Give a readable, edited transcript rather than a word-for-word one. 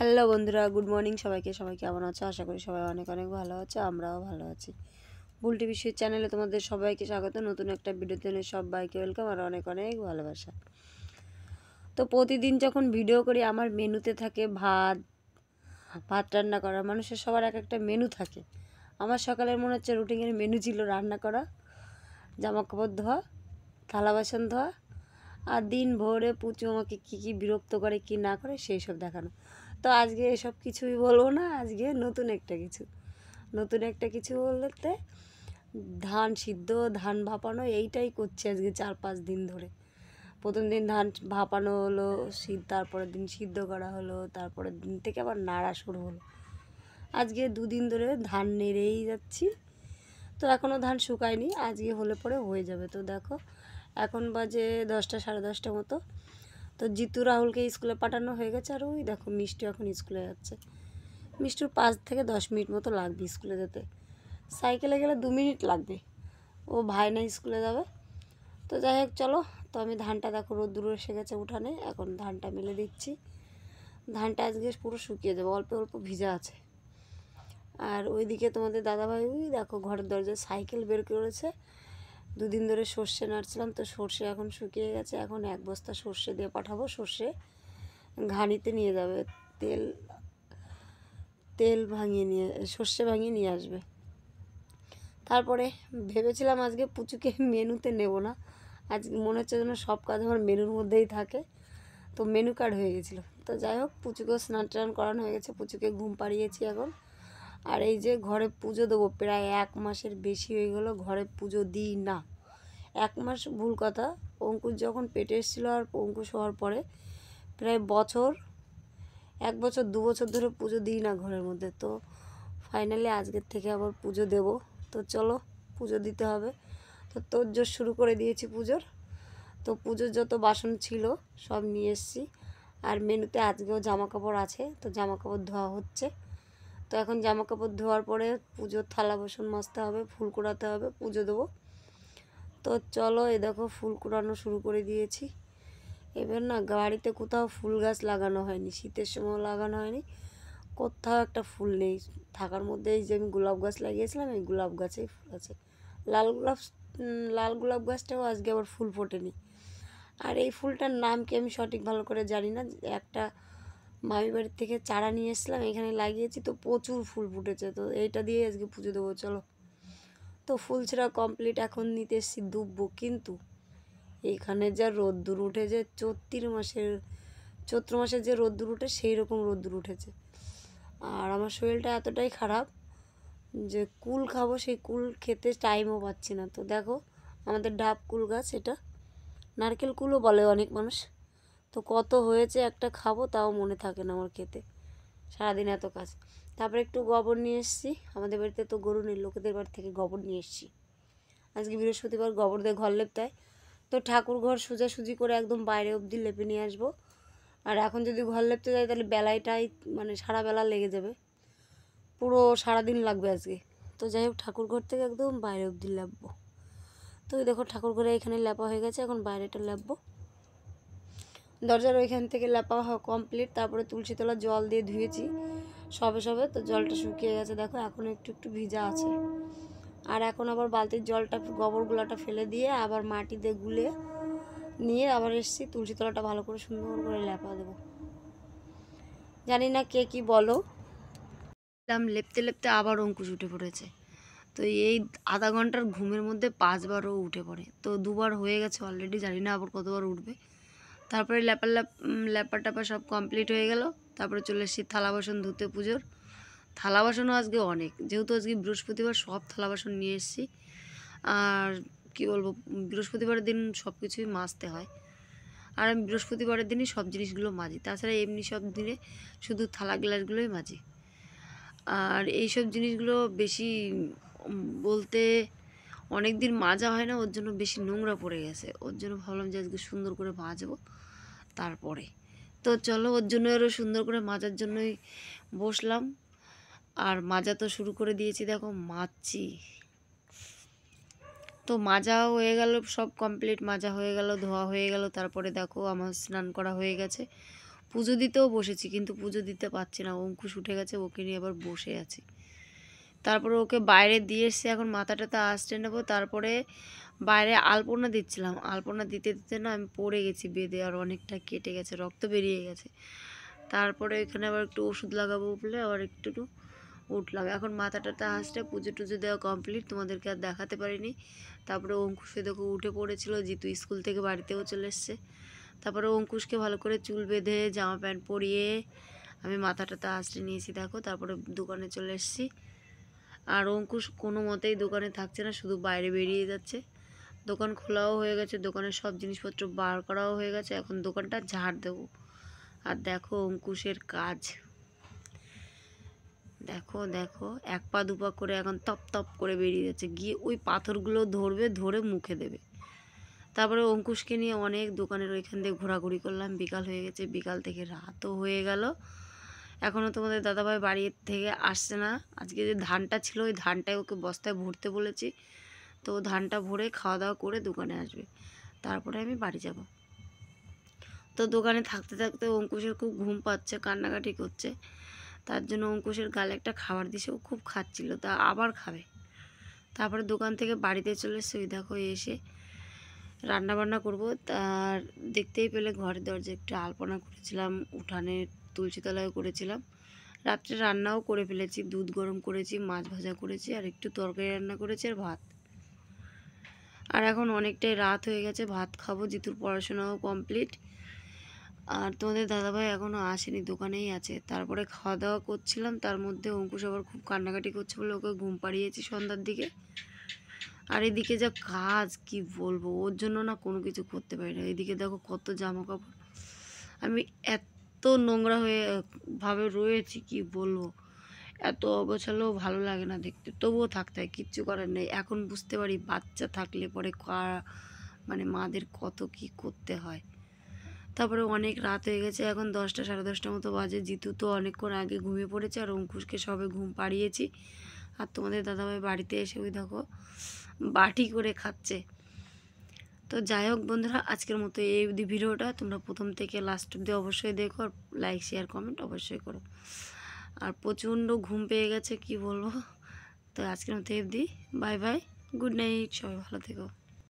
Hello বন্ধুরা, good morning সবাইকে। সবাই কেমন আছো? আশা করি সবাই অনেক অনেক ভালো আছে, আমরাও ভালো আছি। বুলটি বিশ্বের চ্যানেলে তোমাদের সবাইকে স্বাগত। নতুন একটা ভিডিওতে সবাইকে ওয়েলকাম আর অনেক অনেক ভালোবাসা। তো প্রতিদিন যখন ভিডিও করি আমার মেনুতে থাকে ভাত রান্না করা। মানুষের সবার এক একটা মেনু থাকে। আমার সকালের মনে হচ্ছে রুটিনের মেনু ছিল রান্না করা, জামা কাপড় ধোয়া, থালা বাসন ধোয়া, আর দিন ভোরে পুচু আমাকে কী বিরক্ত করে কী না করে সেই সব দেখানো। তো আজকে এসব কিছুই বলবো না, আজকে নতুন একটা কিছু বলতে ধান সিদ্ধ, ধান ভাপানো এইটাই করছি আজকে 4-5 দিন ধরে। প্রথম দিন ধান ভাপানো হলো, তারপরের দিন সিদ্ধ করা হলো, তারপরের দিন থেকে আবার নাড়া শুরু হলো। আজকে 2 দিন ধরে ধান নেড়েই যাচ্ছি। তো এখনও ধান শুকায়নি, আজকে হলে পরে হয়ে যাবে। তো দেখো এখন বাজে 10টা 10:30 মতো। তো জিতু রাহুলকে স্কুলে পাঠানো হয়ে গেছে, আর ওই দেখো মিষ্টি এখন স্কুলে যাচ্ছে। মিষ্টির 5 থেকে 10 মিনিট মতো লাগবে স্কুলে যেতে, সাইকেলে গেলে 2 মিনিট লাগবে। ও ভাইনা স্কুলে যাবে। তো যাই হোক চলো। তো আমি ধানটা দেখো রোদ্দুর এসে গেছে উঠানে, এখন ধানটা মেলে দিচ্ছি। ধানটা আজকে পুরো শুকিয়ে যাবে, অল্প অল্প ভিজা আছে। আর ওইদিকে তোমাদের দাদাভাই ওই দেখো ঘরের দরজায় সাইকেল বের করেছে। 2 দিন ধরে সর্ষে নাড়ছিলাম, তো সর্ষে এখন শুকিয়ে গেছে। এখন 1 বস্তা সর্ষে দিয়ে পাঠাবো। সর্ষে ঘানিতে নিয়ে যাবে, তেল সর্ষে ভাঙিয়ে নিয়ে আসবে। তারপরে ভেবেছিলাম আজকে পুচুকে মেনুতে নেব না, আজ মনে হচ্ছে যেন সব কাজ আমার মেনুর মধ্যেই থাকে। তো মেনু কার্ড হয়ে গেছিলো। তো যাই হোক পুচুকেও স্নান টান করানো হয়ে গেছে, পুচুকে ঘুম পাড়িয়েছি এখন। আর এই যে ঘরে পুজো দেবো, প্রায় 1 মাসের বেশি হয়ে গেলো ঘরে পুজো দিই না। 1 মাস ভুল কথা, অঙ্কুশ যখন পেটে এসেছিলো আর অঙ্কুশ হওয়ার পরে প্রায় 1 বছর 2 বছর ধরে পুজো দিই না ঘরের মধ্যে। তো ফাইনালি আজকের থেকে আবার পুজো দেব। তো চলো পুজো দিতে হবে। তো তোড়জোড় শুরু করে দিয়েছি পুজোর। তো পুজোর যত বাসন ছিল সব নিয়ে এসেছি। আর মেনুতে আজকেও জামা কাপড় আছে, তো জামা কাপড় ধোয়া হচ্ছে। তো এখন জামা কাপড় ধোয়ার পরে পুজোর থালা বাসন মাজতে হবে, ফুল কুড়াতে হবে, পুজো দেবো। তো চলো এই দেখো ফুল কুড়ানো শুরু করে দিয়েছি। এবার না বাড়িতে কোথাও ফুল গাছ লাগানো হয়নি, শীতের সময় লাগানো হয়নি, কোথাও একটা ফুল নেই থাকার মধ্যে। এই যে আমি গোলাপ গাছ লাগিয়েছিলাম, এই গোলাপ গাছেই ফুল আছে। লাল গোলাপ গাছটাও আজকে আবার ফুল ফোটেনি। আর এই ফুলটার নাম কি আমি সঠিক ভালো করে জানি না। একটা মামি বাড়ির থেকে চারা নিয়ে এসেছিলাম, এখানে লাগিয়েছি, তো প্রচুর ফুল ফুটেছে। তো এইটা দিয়ে আজকে পুজো দেবো চলো। তো ফুল ছেঁড়া কমপ্লিট, এখন নিতে এসেছি দুব্বো। কিন্তু এখানে যা রোদ্দুর উঠেছে, চৈত্র মাসের যে রোদ্দুর উঠে সেই রকম রোদ্দুর উঠেছে। আর আমার শরীরটা এতটাই খারাপ যে কুল খাবো, সেই কুল খেতে টাইমও পাচ্ছি না। তো দেখো আমাদের ডাব কুল গাছ, এটা নারকেল কুলও বলে অনেক মানুষ। তো কত হয়েছে, একটা খাবো তাও মনে থাকে না আমার খেতে, সারাদিন এত কাজ। তারপরে একটু গোবর নিয়ে এসেছি, আমাদের বাড়িতে তো গরু নেই, লোকেদের বাড়ি থেকে গোবর নিয়ে এসেছি। আজকে বৃহস্পতিবার, গোবর দিয়ে ঘর লেপতে হয়। তো ঠাকুর ঘর সোজাসুজি করে একদম বাইরে অবধি লেপে নিয়ে আসবো। আর এখন যদি ঘর লেপতে যাই তাহলে বেলাটাই মানে সারা বেলা লেগে যাবে, পুরো সারাদিন লাগবে আজকে। তো যাই হোক ঠাকুর ঘর থেকে একদম বাইরে অবধি লেপবো। তো এই দেখো ঠাকুর ঘরে এখানে লেপা হয়ে গেছে, এখন বাইরেটা লেপবো। দরজার ওইখান থেকে লেপা কমপ্লিট। তারপরে তুলসী তলা জল দিয়ে ধুয়েছি সবে। তো জলটা শুকিয়ে গেছে দেখো, এখন একটু একটু ভিজা আছে। আর এখন আবার বালতির জলটা গোবর গুলাটা ফেলে দিয়ে আবার মাটি দিয়ে গুলে নিয়ে আবার এসেছি তুলসী তলাটা ভালো করে সুন্দর করে লেপা দেবো। জানি না কে কি বলো, লেপতে লেপতে আবার অঙ্কুশ উঠে পড়েছে। তো এই আধা ঘন্টার ঘুমের মধ্যে 5 বারও উঠে পড়ে। তো 2 বার হয়ে গেছে অলরেডি, জানি না আবার কতবার উঠবে। তারপরে ল্যাপা ট্যাপা সব কমপ্লিট হয়ে গেল। তারপরে চলে এসেছি থালা বাসন ধুতে। পুজোর থালা বাসনও আজকে অনেক, যেহেতু আজকে বৃহস্পতিবার সব থালা বাসন নিয়ে এসেছি। আর কি বলবো, বৃহস্পতিবারের দিন সব কিছুই মাজতে হয়, আর আমি বৃহস্পতিবারের দিনই সব জিনিসগুলো মাজি। তাছাড়া এমনি সব দিনে শুধু থালা গ্লাসগুলোই মাজি। আর এইসব জিনিসগুলো বেশি বলতে অনেক দিন মাজা হয় না, ওর জন্য বেশি নোংরা পড়ে গেছে। ওর জন্য ভাবলাম যে আজকে সুন্দর করে মাজবো তারপরে। তো চলো ওর জন্য আরও সুন্দর করে মাজার জন্যই বসলাম। আর মাজা তো শুরু করে দিয়েছি, দেখো মাজছি। তো মাজাও হয়ে গেল, সব কমপ্লিট মাজা হয়ে গেল, ধোয়া হয়ে গেল। তারপরে দেখো আমার স্নান করা হয়ে গেছে, পুজো দিতেও বসেছি, কিন্তু পুজো দিতে পারছি না, অঙ্কুশ উঠে গেছে, ওকে নিয়ে আবার বসে আছি। তারপরে ওকে বাইরে দিয়ে এসে এখন মাথাটাতে আসতে নেবো। তারপরে বাইরে আলপনা দিচ্ছিলাম, আলপনা দিতে দিতে না আমি পড়ে গেছি বেঁধে, আর অনেকটা কেটে গেছে, রক্ত বেরিয়ে গেছে। তারপরে এখানে আবার একটু ওষুধ লাগাবো বলে আবার একটু উঠলাম। এখন মাথাটাতে আসতে পুজো টুজো দেওয়া কমপ্লিট, তোমাদেরকে আর দেখাতে পারিনি। তারপরে অঙ্কুশে দেখো উঠে পড়েছিল, জিতু স্কুল থেকে বাড়িতেও চলে এসছে। তারপরে অঙ্কুশকে ভালো করে চুল বেঁধে জামা প্যান্ট পরিয়ে আমি মাথাটাতে আসতে নিয়েছি দেখো। তারপরে দোকানে চলে এসেছি, আর অঙ্কুশ কোনো মতেই দোকানে থাকছে না, শুধু বাইরে বেরিয়ে যাচ্ছে। দোকান খোলাও হয়ে গেছে, দোকানের সব জিনিসপত্র বার করাও হয়ে গেছে, এখন দোকানটা ঝাড় দেবো। আর দেখো অঙ্কুশের কাজ, দেখো দেখো এক পা দুপা করে এখন তপ তপ করে বেরিয়ে যাচ্ছে, গিয়ে ওই পাথরগুলো ধরবে, ধরে মুখে দেবে। তারপরে অঙ্কুশকে নিয়ে অনেক দোকানের ওইখান দিয়ে ঘোরাঘুরি করলাম, বিকাল হয়ে গেছে, বিকাল থেকে রাতও হয়ে গেল। এখনও তোমাদের দাদাভাই বাড়ি থেকে আসছে না। আজকে যে ধানটা ছিল ওই ধানটাই ওকে বস্তায় ভরতে বলেছি, তো ধানটা ভরে খাওয়া দাওয়া করে দোকানে আসবে, তারপরে আমি বাড়ি যাব। তো দোকানে থাকতে থাকতে অঙ্কুশের খুব ঘুম পাচ্ছে, কান্নাকাটি করছে, তার জন্য অঙ্কুশের গালে একটা খাবার দিছে, ও খুব খাচ্ছিল, তা আবার খাবে। তারপরে দোকান থেকে বাড়িতে চলে এসে ওই দেখো এসে রান্না বান্না করবো। তার দেখতেই পেলে ঘরের দরজায় একটু আলপনা করেছিলাম, উঠানে তুলসীতলায় করেছিলাম। রাত্রে রান্নাও করে ফেলেছি, দুধ গরম করেছি, মাছ ভাজা করেছি, আর একটু তরকারি রান্না করেছি, আর ভাত। আর এখন অনেকটাই রাত হয়ে গেছে, ভাত খাবো, জিতুর পড়াশোনাও কমপ্লিট। আর তোমাদের দাদাভাই এখনও আসেনি, দোকানেই আছে। তারপরে খাওয়া দাওয়া করছিলাম, তার মধ্যে অঙ্কুশ আবার খুব কান্নাকাটি করছে বলে ওকে ঘুম পাড়িয়েছি সন্ধ্যার দিকে। আর এদিকে যা কাজ কি বলবো, ওর জন্য না কোনো কিছু করতে পারি না। এদিকে দেখো কত জামা কাপড়, আমি এত নোংরা হয়ে ভাবে রয়েছি কি বলবো, এত অগোছালো ভালো লাগে না দেখতে, তবুও থাকতে হয়, কিচ্ছু করার নেই। এখন বুঝতে পারি বাচ্চা থাকলে পরে মানে মাদের কত কি করতে হয়। তারপরে অনেক রাত হয়ে গেছে, এখন 10টা সাড়ে 10টার মতো বাজে। জিতু তো অনেকক্ষণ আগে ঘুমিয়ে পড়েছে, আর অঙ্কুশকে সবে ঘুম পাড়িয়েছি। আর তোমাদের দাদাভাই বাড়িতে এসে ওই দেখো বাটি করে খাচ্ছে। তো যাই হোক বন্ধুরা, আজকের মতো এই ভিডিওটা তোমরা প্রথম থেকে লাস্ট অব্দি অবশ্যই দেখো, আর লাইক শেয়ার কমেন্ট অবশ্যই করো। আর প্রচণ্ড ঘুম পেয়ে গেছে কি বলবো। তো আজকের মতো অবধি, বাই বাই, গুড নাইট, সবাই ভালো থেকো।